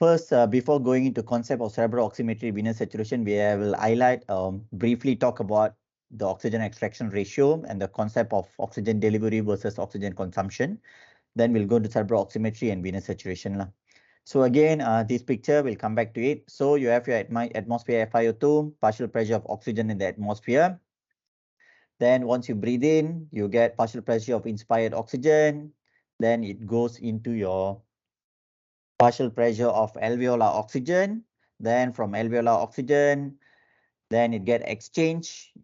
First, before going into concept of cerebral oximetry, venous saturation, we will highlight, briefly talk about the oxygen extraction ratio and the concept of oxygen delivery versus oxygen consumption. Then we'll go to cerebral oximetry and venous saturation lah. So again, this picture, we'll come back to it. So you have your atmosphere SvO2, partial pressure of oxygen in the atmosphere. Then once you breathe in, you get partial pressure of inspired oxygen. Then it goes into your partial pressure of alveolar oxygen. Then from alveolar oxygen, then it get exchanged.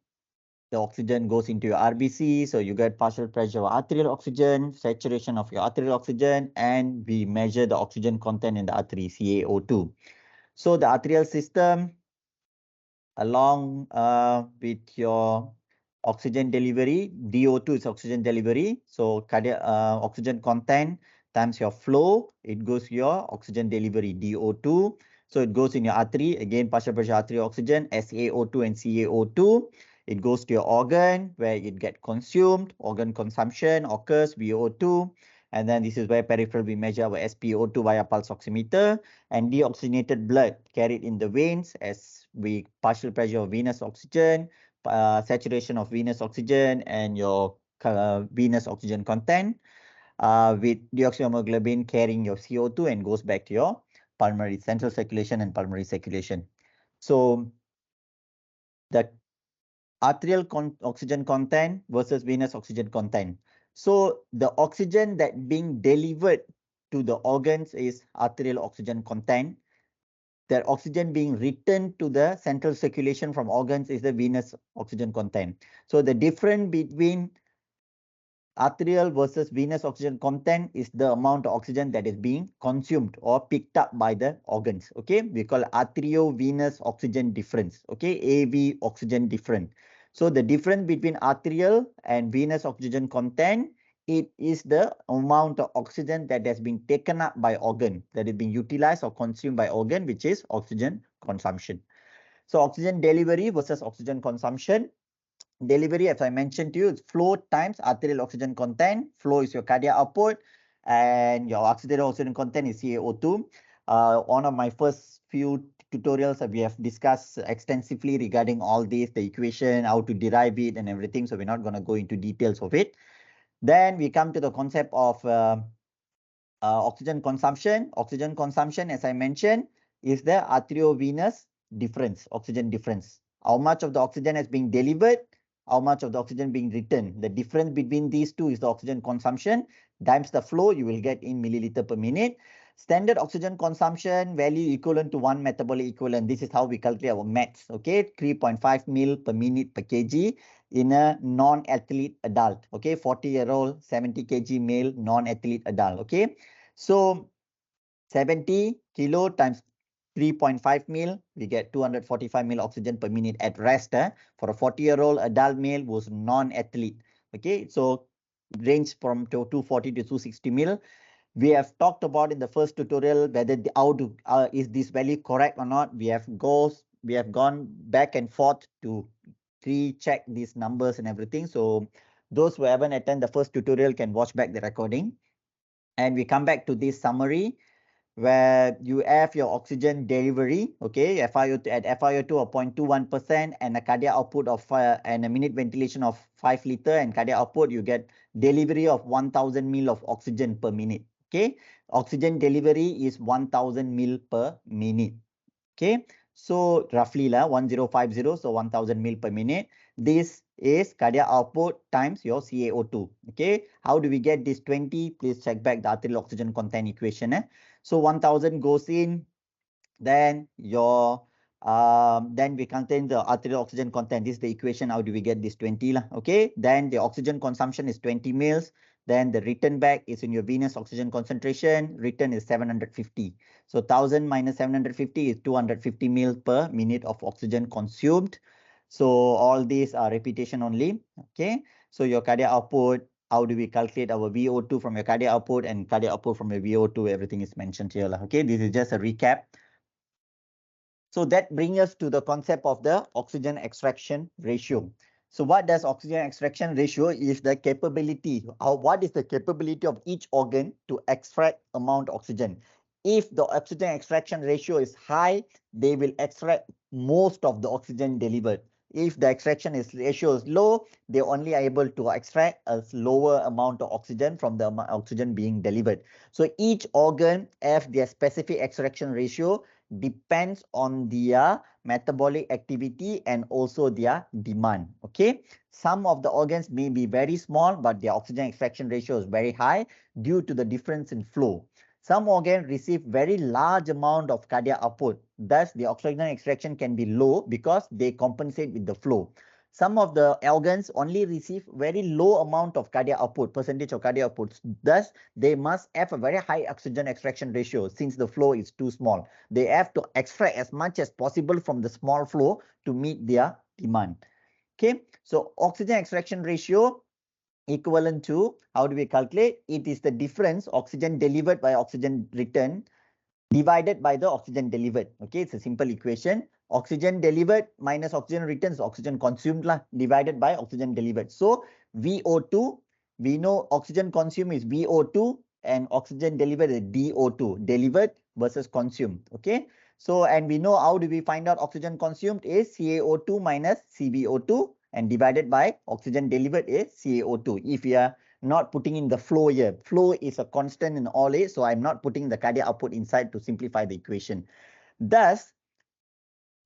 The oxygen goes into your RBC, so you get partial pressure of arterial oxygen, saturation of your arterial oxygen, and we measure the oxygen content in the artery, CaO2. So the arterial system, along with your oxygen delivery, DO2 is oxygen delivery, so cardiac oxygen content times your flow, it goes your oxygen delivery, DO2. So it goes in your artery, again partial pressure arterial oxygen, SaO2 and CaO2. It goes to your organ where it get consumed, organ consumption occurs, VO2. And then this is where peripheral we measure our SpO2 via pulse oximeter, and deoxygenated blood carried in the veins as we partial pressure of venous oxygen, saturation of venous oxygen, and your venous oxygen content, with deoxyhemoglobin carrying your CO2 and goes back to your pulmonary central circulation and pulmonary circulation. So the arterial oxygen content versus venous oxygen content. So the oxygen that being delivered to the organs is arterial oxygen content. The oxygen being returned to the central circulation from organs is the venous oxygen content. So the difference between arterial versus venous oxygen content is the amount of oxygen that is being consumed or picked up by the organs. Okay, we call arteriovenous oxygen difference. Okay, AV oxygen difference. So the difference between arterial and venous oxygen content, it is the amount of oxygen that has been taken up by organ, that is being utilized or consumed by organ, which is oxygen consumption. So oxygen delivery versus oxygen consumption. Delivery, as I mentioned to you, is flow times arterial oxygen content. Flow is your cardiac output, and your arterial oxygen content is CaO2. One of my first few tutorials we have discussed extensively regarding all this, the equation, how to derive it and everything. So we're not going to go into details of it. Then we come to the concept of oxygen consumption. Oxygen consumption, as I mentioned, is the arteriovenous difference, oxygen difference. How much of the oxygen is being delivered, how much of the oxygen being returned. The difference between these two is the oxygen consumption times the flow you will get in milliliter per minute. Standard oxygen consumption value equivalent to 1 metabolic equivalent. This is how we calculate our METs. Okay, 3.5 mil per minute per kg in a non-athlete adult. Okay, 40-year-old, 70 kg male, non-athlete adult. Okay, so 70 kilo times 3.5 mil, we get 245 mil oxygen per minute at rest for a 40-year-old adult male who's non-athlete. Okay, so range from 240 to 260 mil. We have talked about in the first tutorial whether is this value correct or not. We have gone back and forth to recheck these numbers and everything. So those who haven't attended the first tutorial can watch back the recording. And we come back to this summary where you have your oxygen delivery, okay, FiO2 at FiO2 of 0.21% and a cardiac output of and a minute ventilation of 5 liter, and cardiac output you get delivery of 1000 mil of oxygen per minute. Okay, oxygen delivery is 1000 mil per minute. Okay, so roughly 1050, so 1000 mil per minute. This is cardiac output times your CaO2. Okay, how do we get this 20? Please check back the arterial oxygen content equation. So 1000 goes in, then your then we contain the arterial oxygen content. This is the equation. How do we get this 20 lah? Okay, then the oxygen consumption is 20 mils. Then the return back is in your venous oxygen concentration. Return is 750. So 1000 minus 750 is 250 mil per minute of oxygen consumed. So all these are repetition only. Okay, so your cardiac output, how do we calculate our VO2 from your cardiac output and cardiac output from your VO2? Everything is mentioned here. Okay, this is just a recap. So that brings us to the concept of the oxygen extraction ratio. So what does oxygen extraction ratio is the capability, what is the capability of each organ to extract amount of oxygen. If the oxygen extraction ratio is high, they will extract most of the oxygen delivered. If the ratio is low, they only are able to extract a lower amount of oxygen from the oxygen being delivered. So each organ have their specific extraction ratio, depends on their metabolic activity and also their demand. Okay, some of the organs may be very small, but their oxygen extraction ratio is very high due to the difference in flow. Some organs receive very large amount of cardiac output. Thus, the oxygen extraction can be low because they compensate with the flow. Some of the organs only receive very low amount of cardiac output, percentage of cardiac output. Thus, they must have a very high oxygen extraction ratio since the flow is too small. They have to extract as much as possible from the small flow to meet their demand. Okay, so oxygen extraction ratio equivalent to, how do we calculate? It is the difference oxygen delivered by oxygen returned divided by the oxygen delivered. Okay, it's a simple equation. Oxygen delivered minus oxygen returned is oxygen consumed lah, divided by oxygen delivered. So VO2, we know oxygen consumed is VO2 and oxygen delivered is DO2, delivered versus consumed. Okay, so and we know how do we find out oxygen consumed is CaO2 minus CvO2 and divided by oxygen delivered is CaO2. If we are not putting in the flow here. Flow is a constant in all A, so I'm not putting the cardiac output inside to simplify the equation. Thus,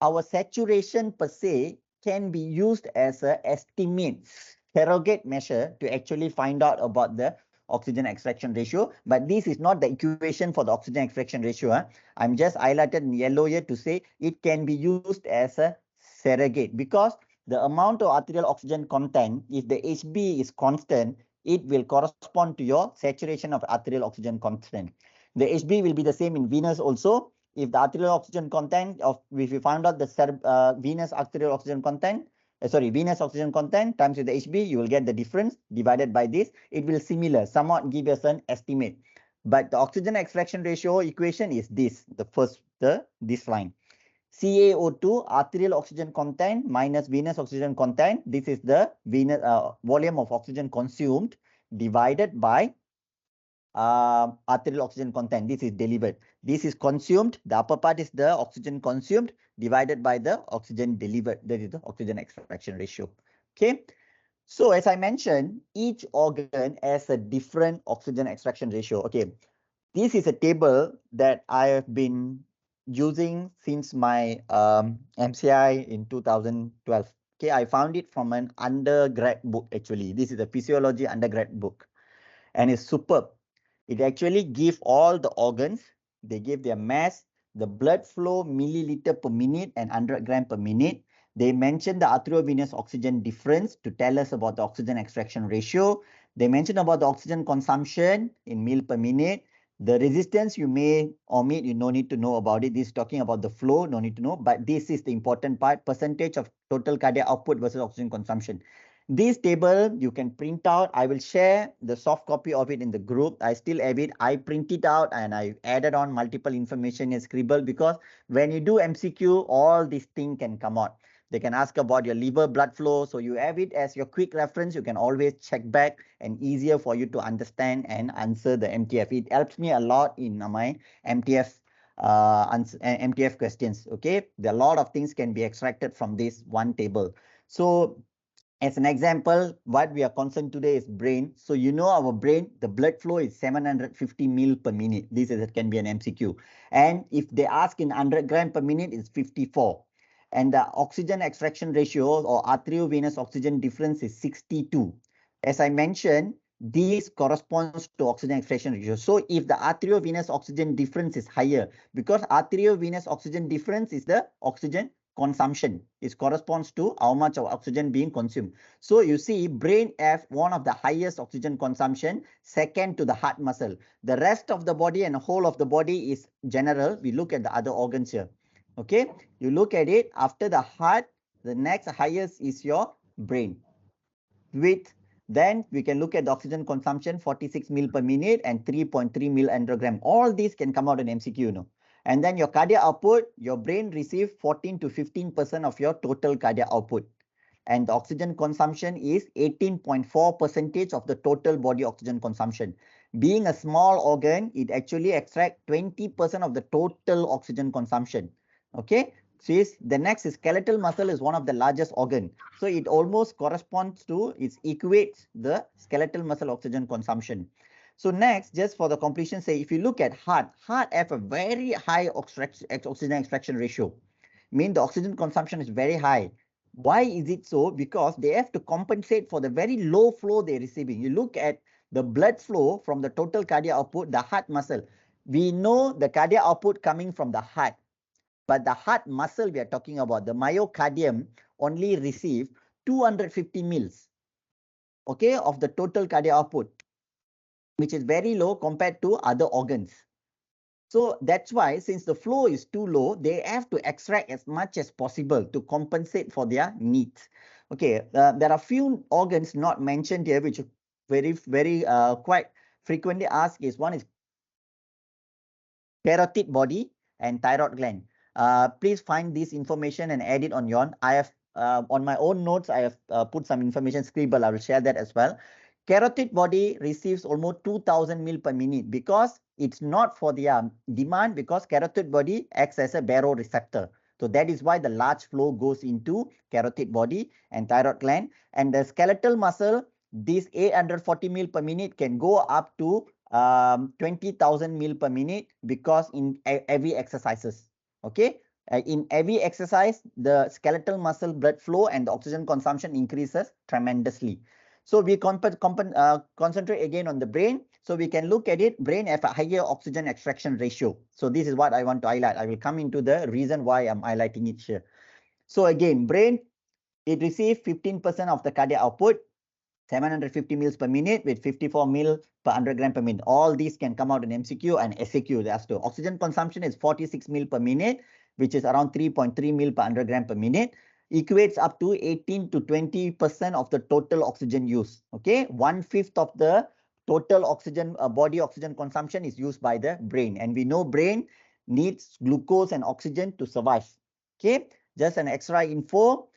our saturation per se can be used as an estimate, surrogate measure to actually find out about the oxygen extraction ratio. But this is not the equation for the oxygen extraction ratio. I'm just highlighted in yellow here to say it can be used as a surrogate because the amount of arterial oxygen content, if the HB is constant, it will correspond to your saturation of arterial oxygen content. The HB will be the same in venous also. If the arterial oxygen content of, if we found out the venous arterial oxygen content, venous oxygen content times with the HB, you will get the difference divided by this. It will similar, somewhat give us an estimate. But the oxygen extraction ratio equation is this, this line. CaO2, arterial oxygen content minus venous oxygen content. This is the venous volume of oxygen consumed divided by arterial oxygen content. This is delivered. This is consumed. The upper part is the oxygen consumed divided by the oxygen delivered. That is the oxygen extraction ratio. Okay. So as I mentioned, each organ has a different oxygen extraction ratio. Okay. This is a table that I have been using since my MCI in 2012. Okay, I found it from an undergrad book actually. This is a physiology undergrad book and it's superb. It actually gives all the organs, they give their mass, the blood flow milliliter per minute and 100 gram per minute. They mention the arteriovenous oxygen difference to tell us about the oxygen extraction ratio. They mention about the oxygen consumption in mil per minute. The resistance you may omit, you no need to know about it. This is talking about the flow, no need to know. But this is the important part, percentage of total cardiac output versus oxygen consumption. This table you can print out. I will share the soft copy of it in the group. I still have it. I print it out and I added on multiple information in Scribble because when you do MCQ, all these things can come out. They can ask about your liver blood flow. So you have it as your quick reference. You can always check back and easier for you to understand and answer the MTF. It helps me a lot in my MTF MTF questions. Okay, there are a lot of things can be extracted from this one table. So as an example, what we are concerned today is brain. So you know our brain, the blood flow is 750 mil per minute. This is, it can be an MCQ. And if they ask in 100 gram per minute, it's 54. And the oxygen extraction ratio or arteriovenous oxygen difference is 62. As I mentioned, this corresponds to oxygen extraction ratio. So if the arteriovenous oxygen difference is higher, because arteriovenous oxygen difference is the oxygen consumption, it corresponds to how much of oxygen being consumed. So you see, brain have one of the highest oxygen consumption, second to the heart muscle. The rest of the body and whole of the body is general. We look at the other organs here. Okay, you look at it, after the heart, the next highest is your brain. Then we can look at the oxygen consumption, 46 mil per minute and 3.3 mil androgram. All these can come out in MCQ, you know. And then your cardiac output, your brain receives 14 to 15% of your total cardiac output. and the oxygen consumption is 18.4% of the total body oxygen consumption. Being a small organ, it actually extracts 20% of the total oxygen consumption. Okay, so the next is skeletal muscle is one of the largest organ. So it almost corresponds to, it equates the skeletal muscle oxygen consumption. So next, just for the completion, say if you look at heart have a very high oxygen extraction ratio. Mean the oxygen consumption is very high. Why is it so? Because they have to compensate for the very low flow they're receiving. You look at the blood flow from the total cardiac output, the heart muscle. We know the cardiac output coming from the heart, but the heart muscle we are talking about, the myocardium, only receive 250 mils, okay, of the total cardiac output, which is very low compared to other organs. So that's why, since the flow is too low, they have to extract as much as possible to compensate for their needs. Okay, there are few organs not mentioned here, which very quite frequently asked is one is carotid body and thyroid gland. Please find this information and add it on your own. I have on my own notes, I have put some information scribble. I will share that as well. Carotid body receives almost 2000 ml per minute because it's not for the demand, because carotid body acts as a baroreceptor. So that is why the large flow goes into carotid body and thyroid gland. And the skeletal muscle, this 840 ml per minute can go up to 20,000 ml per minute, because in every exercises, okay, in every exercise, the skeletal muscle blood flow and the oxygen consumption increases tremendously. So we concentrate again on the brain. So we can look at it, brain have a higher oxygen extraction ratio. So this is what I want to highlight. I will come into the reason why I'm highlighting it here. So again, brain, it receives 15% of the cardiac output, 750 mils per minute with 54 mil per 100 gram per minute. All these can come out in MCQ and SAQ. That's to oxygen consumption is 46 mil per minute, which is around 3.3 mil per 100 gram per minute. Equates up to 18 to 20% of the total oxygen use. Okay, 1/5 of the total oxygen body oxygen consumption is used by the brain, and we know brain needs glucose and oxygen to survive. Okay, just an extra info.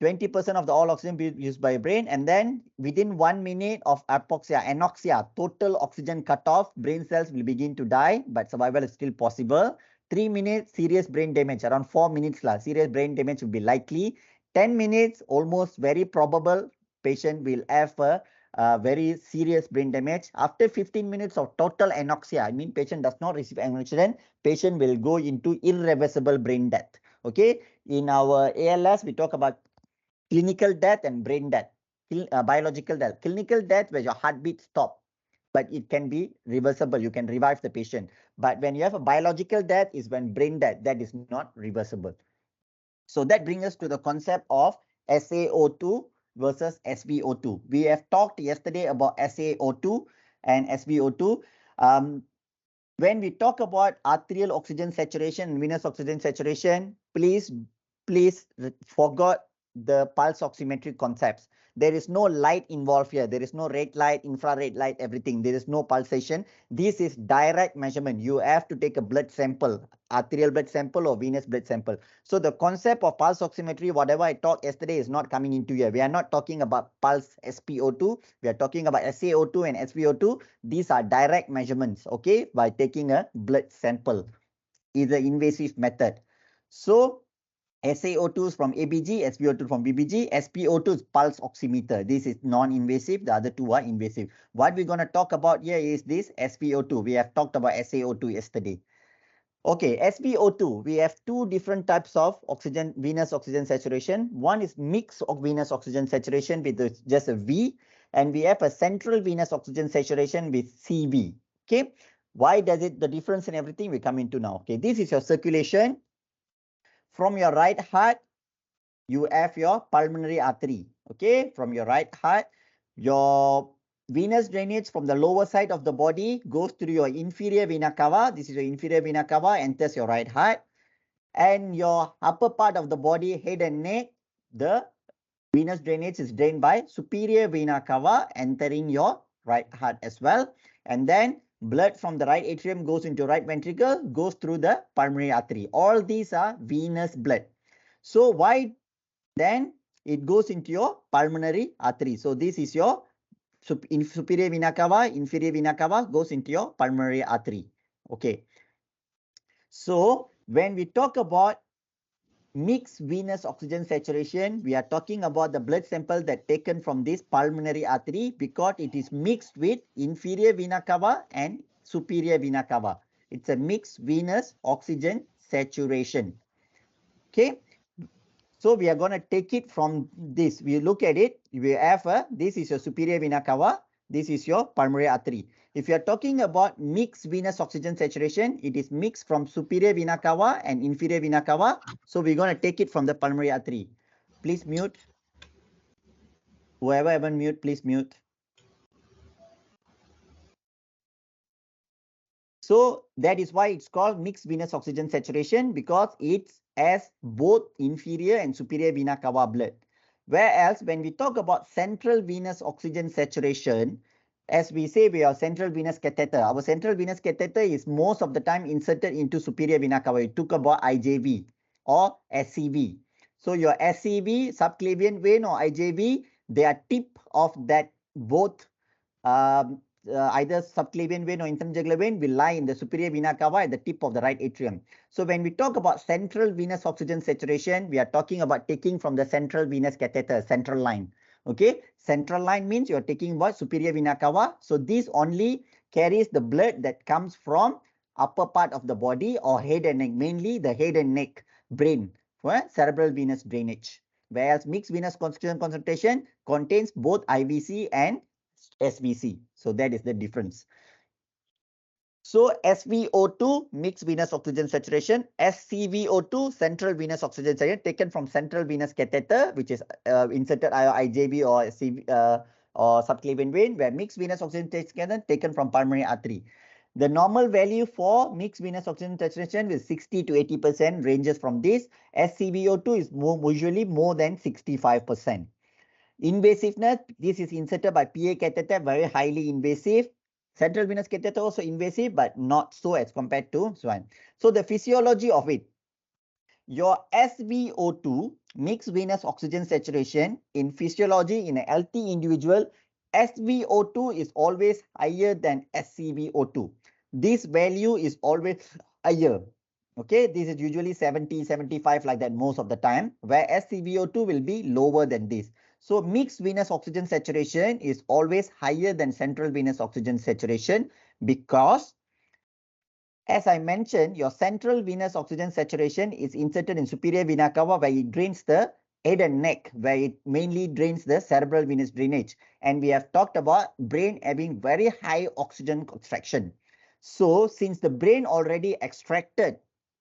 20% of the all oxygen be used by brain, and then within 1 minute of anoxia, total oxygen cutoff, brain cells will begin to die, but survival is still possible. 3 minutes, serious brain damage, around 4 minutes serious brain damage will be likely. 10 minutes, almost very probable, patient will have a very serious brain damage. After 15 minutes of total anoxia, I mean patient does not receive oxygen, patient will go into irreversible brain death. Okay, in our ALS, we talk about clinical death and brain death. Biological death. Clinical death where your heartbeat stops, but it can be reversible. You can revive the patient. But when you have a biological death is when brain death, that is not reversible. So that brings us to the concept of SaO2 versus SvO2. We have talked yesterday about SaO2 and SvO2. When we talk about arterial oxygen saturation and venous oxygen saturation, please forget the pulse oximetry concepts. There is no light involved here. There is no red light, infrared light, everything. There is no pulsation. This is direct measurement. You have to take a blood sample, arterial blood sample or venous blood sample. So the concept of pulse oximetry, whatever I talked yesterday, is not coming into here. We are not talking about pulse SpO2. We are talking about SaO2 and SvO2. These are direct measurements, okay, by taking a blood sample. Is an invasive method. So SaO2 is from ABG, SvO2 from BBG, SpO2 is pulse oximeter. This is non-invasive, the other two are invasive. What we're going to talk about here is this SvO2. We have talked about SaO2 yesterday. Okay, SvO2, we have two different types of oxygen, venous oxygen saturation. One is mix of venous oxygen saturation with just a V, and we have a central venous oxygen saturation with CV. Okay, why does it, the difference in everything we come into now. Okay, this is your circulation. From your right heart, you have your pulmonary artery. Okay, from your right heart, your venous drainage from the lower side of the body goes through your inferior vena cava. This is your inferior vena cava, enters your right heart. And your upper part of the body, head and neck, the venous drainage is drained by superior vena cava, entering your right heart as well. And then blood from the right atrium goes into right ventricle, goes through the pulmonary artery. All these are venous blood. So why then it goes into your pulmonary artery. So this is your superior vena cava, inferior vena cava goes into your pulmonary artery. Okay. So when we talk about mixed venous oxygen saturation, we are talking about the blood sample that taken from this pulmonary artery because it is mixed with inferior vena cava and superior vena cava. It's a mixed venous oxygen saturation. Okay. So we are going to take it from this. We look at it. We have this is your superior vena cava. This is your pulmonary artery. If you are talking about mixed venous oxygen saturation, it is mixed from superior vena cava and inferior vena cava. So we're going to take it from the pulmonary artery. Please mute. Whoever haven't mute, please mute. So that is why it's called mixed venous oxygen saturation, because it's as both inferior and superior vena cava blood. Whereas when we talk about central venous oxygen saturation, as we say, we have central venous catheter. Our central venous catheter is most of the time inserted into superior vena cava. We talk about IJV or SCV. So your SCV, subclavian vein, or IJV, they are tip of that both either subclavian vein or interjugular vein will lie in the superior vena cava at the tip of the right atrium. So when we talk about central venous oxygen saturation, we are talking about taking from the central venous catheter, central line. Okay, central line means you are taking what? Superior vena cava. So this only carries the blood that comes from upper part of the body or head and neck, mainly the head and neck brain for cerebral venous drainage. Whereas mixed venous oxygen concentration contains both IVC and SVC. So that is the difference. So SvO2 mixed venous oxygen saturation, ScVO2 central venous oxygen saturation taken from central venous catheter, which is inserted IJV or subclavian vein, where mixed venous oxygen taken from pulmonary artery. The normal value for mixed venous oxygen saturation is 60 to 80%, ranges from this. ScVO2 is usually more than 65%. Invasiveness, this is inserted by PA catheter, very highly invasive. Central venous catheter also invasive, but not so as compared to SWAN. So the physiology of it, your SvO2, mixed venous oxygen saturation, in physiology in a healthy individual, SvO2 is always higher than ScVO2. This value is always higher. Okay, this is usually 70, 75 like that most of the time, where ScVO2 will be lower than this. So mixed venous oxygen saturation is always higher than central venous oxygen saturation because, as I mentioned, your central venous oxygen saturation is inserted in superior vena cava, where it drains the head and neck, where it mainly drains the cerebral venous drainage. And we have talked about brain having very high oxygen extraction. So since the brain already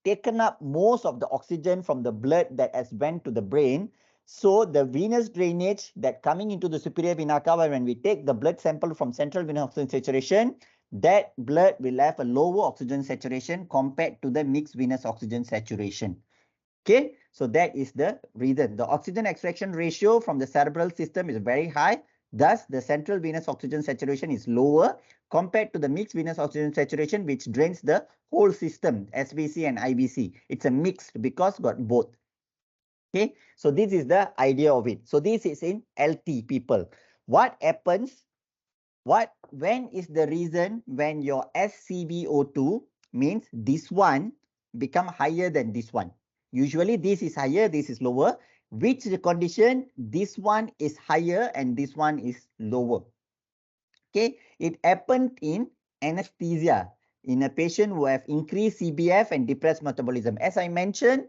taken up most of the oxygen from the blood that has went to the brain, so the venous drainage that coming into the superior vena cava, when we take the blood sample from central venous oxygen saturation, that blood will have a lower oxygen saturation compared to the mixed venous oxygen saturation. Okay, so that is the reason. The oxygen extraction ratio from the cerebral system is very high. Thus, the central venous oxygen saturation is lower compared to the mixed venous oxygen saturation, which drains the whole system, SVC and IVC. It's a mixed because got both. Okay, so this is the idea of it. So this is in LT people. What happens? When is the reason when your ScVO2 means this one become higher than this one? Usually this is higher, this is lower. Which the condition? This one is higher and this one is lower. Okay, it happened in anesthesia in a patient who have increased CBF and depressed metabolism. As I mentioned,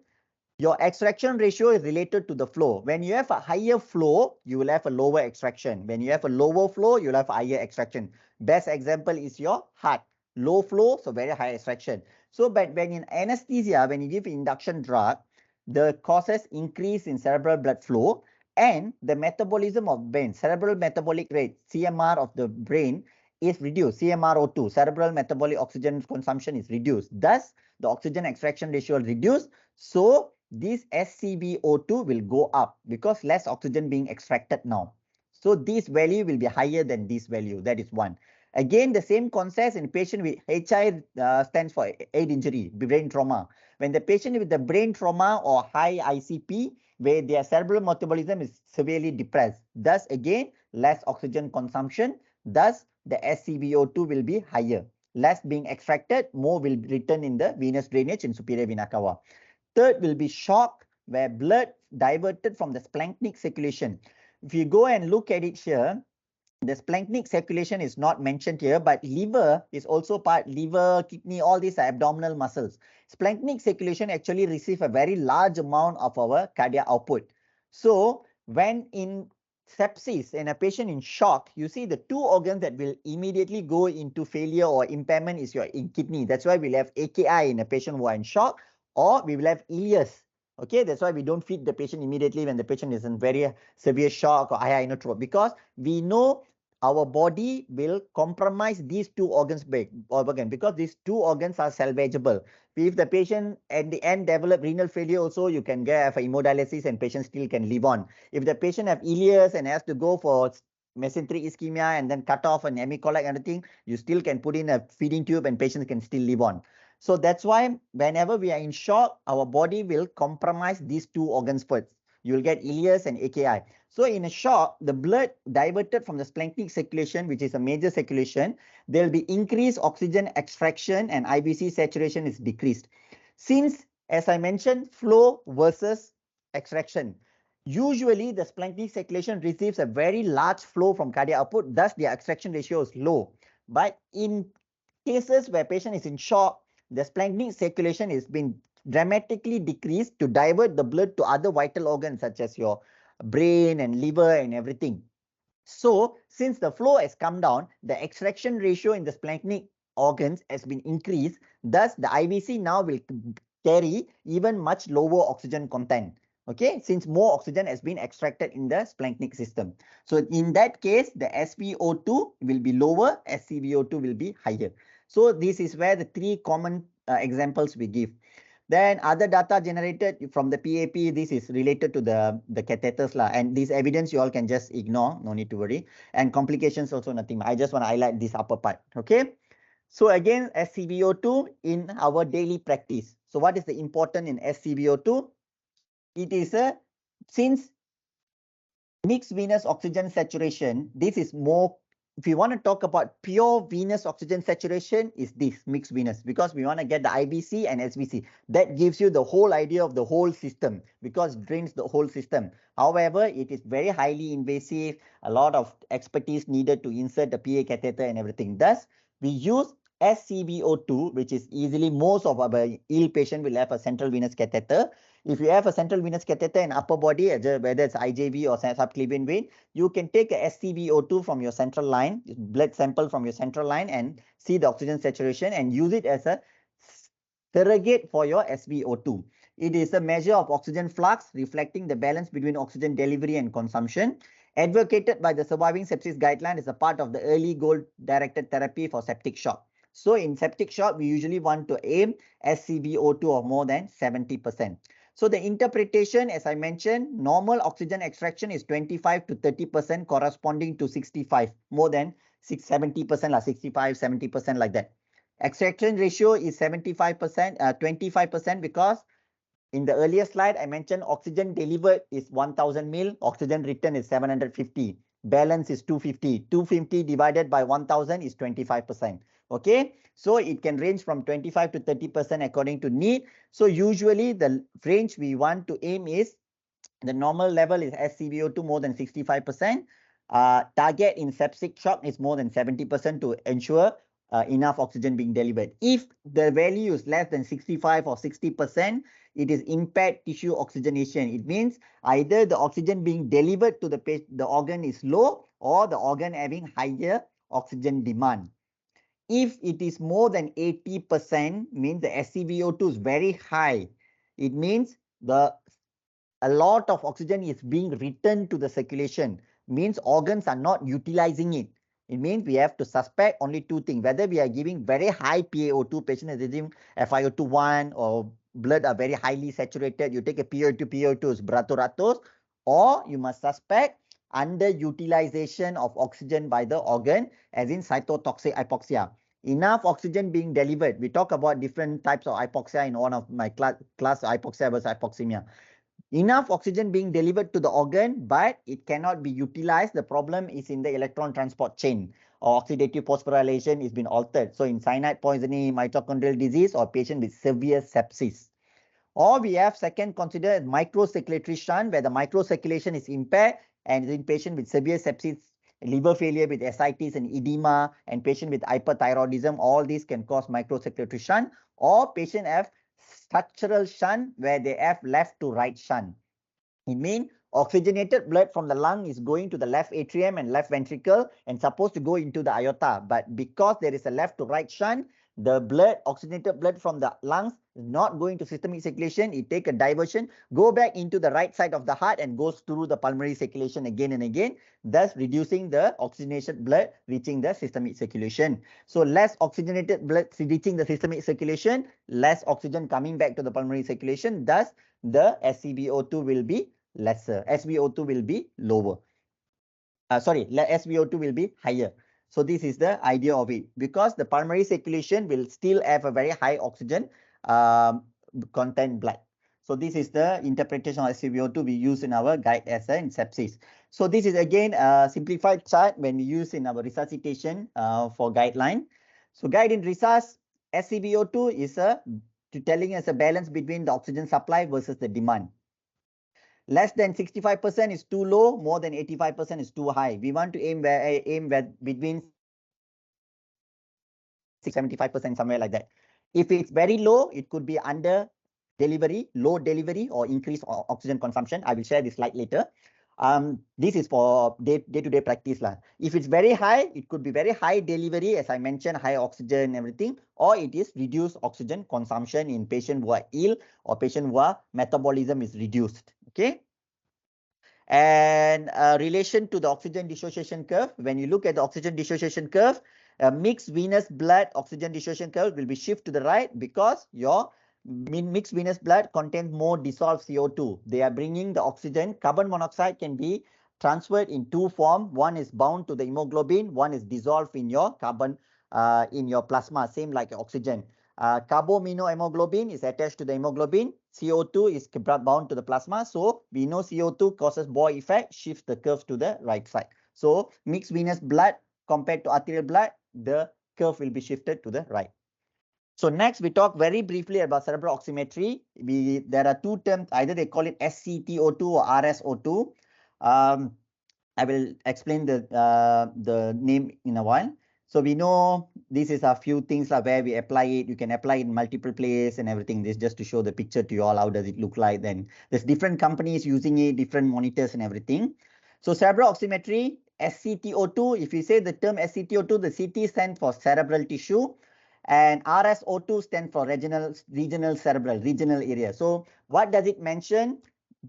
your extraction ratio is related to the flow. When you have a higher flow, you will have a lower extraction. When you have a lower flow, you will have a higher extraction. Best example is your heart. Low flow, so very high extraction. So, but when in anesthesia, when you give induction drug, the causes increase in cerebral blood flow and the metabolism of brain, cerebral metabolic rate, CMR of the brain is reduced. CMRO2, cerebral metabolic oxygen consumption is reduced. Thus, the oxygen extraction ratio is reduced. So, this ScVO2 will go up because less oxygen being extracted now. So this value will be higher than this value. That is one. Again, the same concept in patient with HI stands for head injury, brain trauma. When the patient with the brain trauma or high ICP, where their cerebral metabolism is severely depressed. Thus, again, less oxygen consumption. Thus, the SvO2 will be higher. Less being extracted, more will return in the venous drainage in superior vena cava. Third will be shock, where blood diverted from the splanchnic circulation. If you go and look at it here, the splanchnic circulation is not mentioned here, but liver is also part, liver, kidney, all these are abdominal muscles. Splanchnic circulation actually receive a very large amount of our cardiac output. So when in sepsis in a patient in shock, you see the two organs that will immediately go into failure or impairment is your kidney. That's why we'll have AKI in a patient who are in shock, or we will have ileus. Okay, that's why we don't feed the patient immediately when the patient is in very severe shock or high inotrope, because we know our body will compromise these two organs because these two organs are salvageable. If the patient at the end develop renal failure also, you can get hemodialysis and patient still can live on. If the patient have ileus and has to go for mesenteric ischemia and then cut off an hemicollac and everything, you still can put in a feeding tube and patients can still live on. So that's why whenever we are in shock, our body will compromise these two organs first. You will get ileus and AKI. So in a shock, the blood diverted from the splanchnic circulation, which is a major circulation, there will be increased oxygen extraction and IVC saturation is decreased. Since, as I mentioned, flow versus extraction, usually the splanchnic circulation receives a very large flow from cardiac output, thus the extraction ratio is low. But in cases where patient is in shock, the splanchnic circulation is been dramatically decreased to divert the blood to other vital organs such as your brain and liver and everything. So since the flow has come down, the extraction ratio in the splanchnic organs has been increased. Thus, the IVC now will carry even much lower oxygen content. Okay, since more oxygen has been extracted in the splanchnic system. So in that case, the SvO2 will be lower, SvO2 will be higher. So this is where the three common examples we give. Then other data generated from the PAP, this is related to the catheters lah. And this evidence you all can just ignore, no need to worry. And complications also nothing. I just want to highlight this upper part. Okay. So again, SvO2 in our daily practice. So what is the important in SvO2? It is since mixed venous oxygen saturation, this is more. If you want to talk about pure venous oxygen saturation, is this mixed venous, because we want to get the IVC and SVC. That gives you the whole idea of the whole system because it drains the whole system. However, it is very highly invasive, a lot of expertise needed to insert the PA catheter and everything. Thus, we use SvO2, which is easily most of our ill patient will have a central venous catheter. If you have a central venous catheter in upper body, whether it's IJV or subclavian vein, you can take a SvO2 from your central line, blood sample from your central line, and see the oxygen saturation and use it as a surrogate for your SvO2. It is a measure of oxygen flux reflecting the balance between oxygen delivery and consumption. Advocated by the surviving sepsis guideline as a part of the early goal-directed therapy for septic shock. So in septic shock, we usually want to aim SvO2 of more than 70%. So the interpretation, as I mentioned, normal oxygen extraction is 25 to 30% corresponding to 65, more than 70%, 65, 70% like that. Extraction ratio is 75%, 25% because in the earlier slide, I mentioned oxygen delivered is 1000 mil, oxygen returned is 750. Balance is 250. 250 divided by 1000 is 25%. Okay, so it can range from 25 to 30% according to need. So usually the range we want to aim is the normal level is SvO2 more than 65%. Target in septic shock is more than 70% to ensure enough oxygen being delivered. If the value is less than 65 or 60%, it is impaired tissue oxygenation. It means either the oxygen being delivered to the organ is low or the organ having higher oxygen demand. If it is more than 80%, means the SvO2 is very high. It means a lot of oxygen is being returned to the circulation, means organs are not utilizing it. It means we have to suspect only two things, whether we are giving very high PaO2, patient is giving FiO2 1 or blood are very highly saturated, you take a PaO2 is beratus-ratus, or you must suspect underutilization of oxygen by the organ, as in cytotoxic hypoxia. Enough oxygen being delivered. We talk about different types of hypoxia in one of my class hypoxia versus hypoxemia. enough oxygen being delivered to the organ, but it cannot be utilized. The problem is in the electron transport chain, or oxidative phosphorylation is been altered. So in cyanide poisoning, mitochondrial disease, or patient with severe sepsis. Or we have second considered microcirculatory shunt, where the microcirculation is impaired, and in patient with severe sepsis, liver failure with ascites and edema, and patient with hyperthyroidism, all these can cause microcirculatory shunt. Or patient have structural shunt, where they have left to right shunt. It means oxygenated blood from the lung is going to the left atrium and left ventricle and supposed to go into the aorta. But because there is a left to right shunt, the blood, oxygenated blood from the lungs is not going to systemic circulation. It take a diversion, go back into the right side of the heart and goes through the pulmonary circulation again and again, thus reducing the oxygenated blood reaching the systemic circulation. So less oxygenated blood reaching the systemic circulation, less oxygen coming back to the pulmonary circulation, thus the SvO2 will be lesser. SvO2 will be lower. SvO2 will be higher. So this is the idea of it, because the pulmonary circulation will still have a very high oxygen content blood. So this is the interpretation of SvO2 we use in our guide assay in sepsis. So this is again a simplified chart when we use in our resuscitation for guideline. So guide in resus, SvO2 is telling us a balance between the oxygen supply versus the demand. Less than 65% is too low, more than 85% is too high. We want to aim between 75%, somewhere like that. If it's very low, it could be under delivery, low delivery, or increased oxygen consumption. I will share this slide later. This is for day-to-day practice. If it's very high, it could be very high delivery, as I mentioned, high oxygen, everything, or it is reduced oxygen consumption in patients who are ill or patients who are metabolism is reduced. Okay. And relation to the oxygen dissociation curve, when you look at the oxygen dissociation curve, mixed venous blood oxygen dissociation curve will be shift to the right because your mixed venous blood contains more dissolved CO2. They are bringing the oxygen. Carbon monoxide can be transferred in two forms. One is bound to the hemoglobin. One is dissolved in your carbon in your plasma, same like oxygen. Carbaminohemoglobin is attached to the hemoglobin. CO2 is bound to the plasma. So we know CO2 causes Boy effect, shifts the curve to the right side. So mixed venous blood compared to arterial blood, the curve will be shifted to the right. So next we talk very briefly about cerebral oximetry. There are two terms, either they call it SCTO2 or RSO2. I will explain the name in a while. So we know this is a few things where we apply it. You can apply it in multiple places and everything. This just to show the picture to you all. How does it look like? Then there's different companies using it, different monitors and everything. So cerebral oximetry, SCTO2. If you say the term SCTO2, the CT stands for cerebral tissue, and RSO2 stands for regional cerebral, regional area. So what does it mention?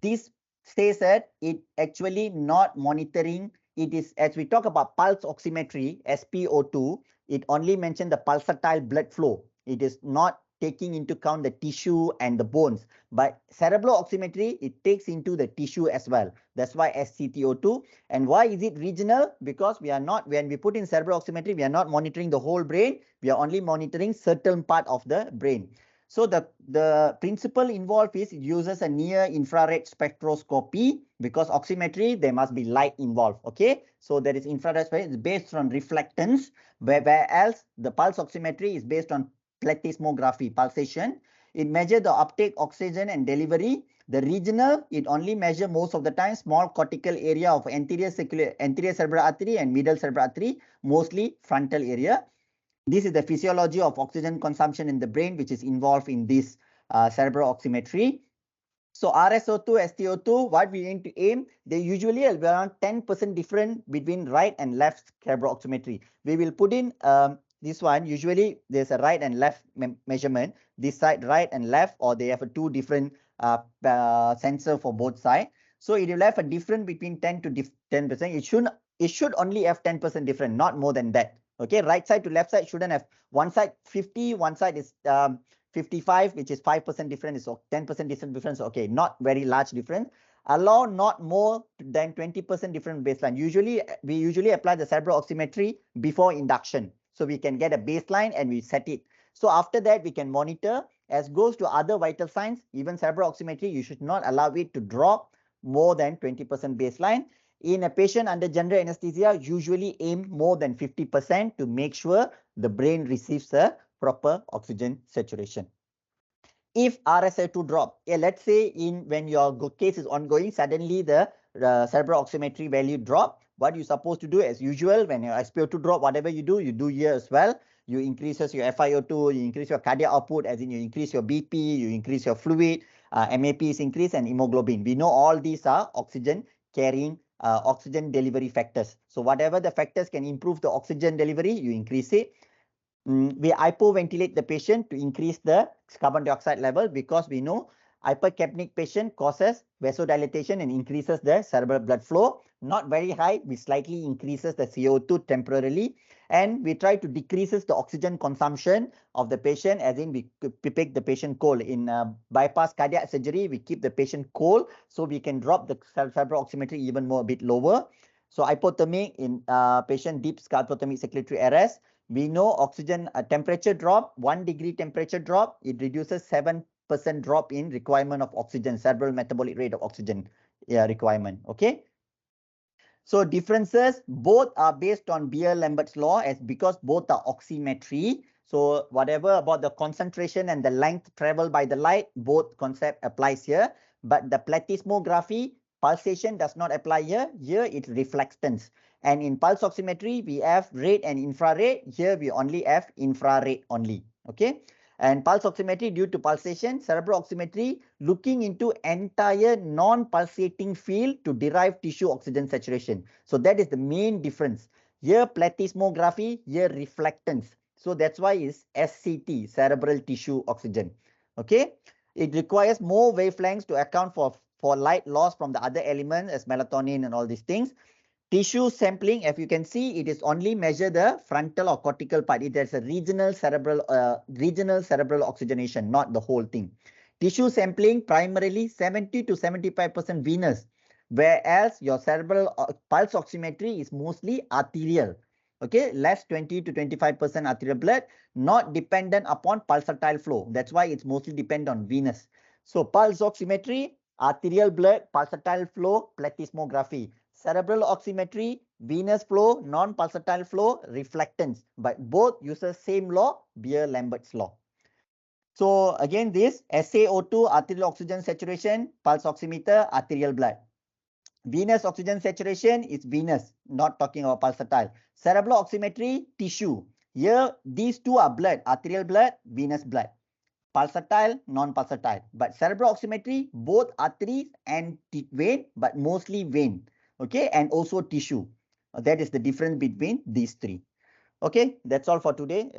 This says that it actually not monitoring. It is, as we talk about pulse oximetry, SpO2, it only mentions the pulsatile blood flow. It is not taking into account the tissue and the bones. But cerebral oximetry, it takes into the tissue as well. That's why SCTO2. And why is it regional? Because we are not, when we put in cerebral oximetry, we are not monitoring the whole brain. We are only monitoring certain part of the brain. So the principle involved is it uses a near infrared spectroscopy, because oximetry, there must be light involved. Okay, so there is infrared spectroscopy, it's based on reflectance, whereas the pulse oximetry is based on plethysmography, pulsation. It measures the uptake oxygen and delivery. The regional, it only measures most of the time small cortical area of anterior cerebral artery and middle cerebral artery, mostly frontal area. This is the physiology of oxygen consumption in the brain, which is involved in this cerebral oximetry. So RSO2, STO2, what we aim to aim, they usually are around 10% different between right and left cerebral oximetry. We will put in this one. Usually there's a right and left measurement. This side right and left, or they have a two different sensor for both sides. So it will have a difference between 10 to 10%. It should only have 10% difference, not more than that. Okay, right side to left side shouldn't have, one side 50, one side is 55, which is 5% difference, so 10% difference. Okay, not very large difference. Allow not more than 20% different baseline. We usually apply the cerebral oximetry before induction, so we can get a baseline and we set it. So after that, we can monitor, as goes to other vital signs, even cerebral oximetry, you should not allow it to drop more than 20% baseline. In a patient under general anesthesia, usually aim more than 50% to make sure the brain receives a proper oxygen saturation. If RSO2 drop, let's say when your case is ongoing, suddenly the cerebral oximetry value drop, what you're supposed to do as usual, when your SpO2 drop, whatever you do here as well. You increases your FiO2, you increase your cardiac output, as in you increase your BP, you increase your fluid, MAP is increased, and hemoglobin. We know all these are oxygen carrying oxygen delivery factors. So whatever the factors can improve the oxygen delivery, you increase it. We hypoventilate the patient to increase the carbon dioxide level, because we know hypercapnic patient causes vasodilatation and increases the cerebral blood flow. Not very high, we slightly increases the CO2 temporarily, and we try to decreases the oxygen consumption of the patient, as in we pick the patient cold. In bypass cardiac surgery, we keep the patient cold so we can drop the cerebral oximetry even more, a bit lower. So hypothermic in patient deep hypothermic circulatory arrest, we know oxygen temperature drop, 1 degree temperature drop, it reduces 7% drop in requirement of oxygen, cerebral metabolic rate of oxygen requirement. Okay. So differences, both are based on Beer-Lambert's law, as because both are oximetry. So whatever about the concentration and the length traveled by the light, both concept applies here. But the plethysmography, pulsation does not apply here. Here it's reflectance. And in pulse oximetry, we have red and infrared. Here we only have infrared only. Okay. And pulse oximetry, due to pulsation, cerebral oximetry, looking into entire non-pulsating field to derive tissue oxygen saturation. So that is the main difference. Here plethysmography, here reflectance. So that's why it's SCT, cerebral tissue oxygen. Okay. It requires more wavelengths to account for light loss from the other elements as melatonin and all these things. Tissue sampling, if you can see, it is only measure the frontal or cortical part. There's a regional cerebral oxygenation, not the whole thing. Tissue sampling primarily 70 to 75% venous, whereas your cerebral pulse oximetry is mostly arterial. Okay, less 20 to 25% arterial blood, not dependent upon pulsatile flow. That's why it's mostly dependent on venous. So pulse oximetry, arterial blood, pulsatile flow, plethysmography. Cerebral oximetry, venous flow, non-pulsatile flow, reflectance. But both uses same law, Beer-Lambert's law. So again, this SaO2, arterial oxygen saturation, pulse oximeter, arterial blood. Venous oxygen saturation is venous, not talking about pulsatile. Cerebral oximetry, tissue. Here, these two are blood, arterial blood, venous blood. Pulsatile, non-pulsatile. But cerebral oximetry, both arteries and vein, but mostly vein. Okay, and also tissue. That is the difference between these three. Okay, that's all for today.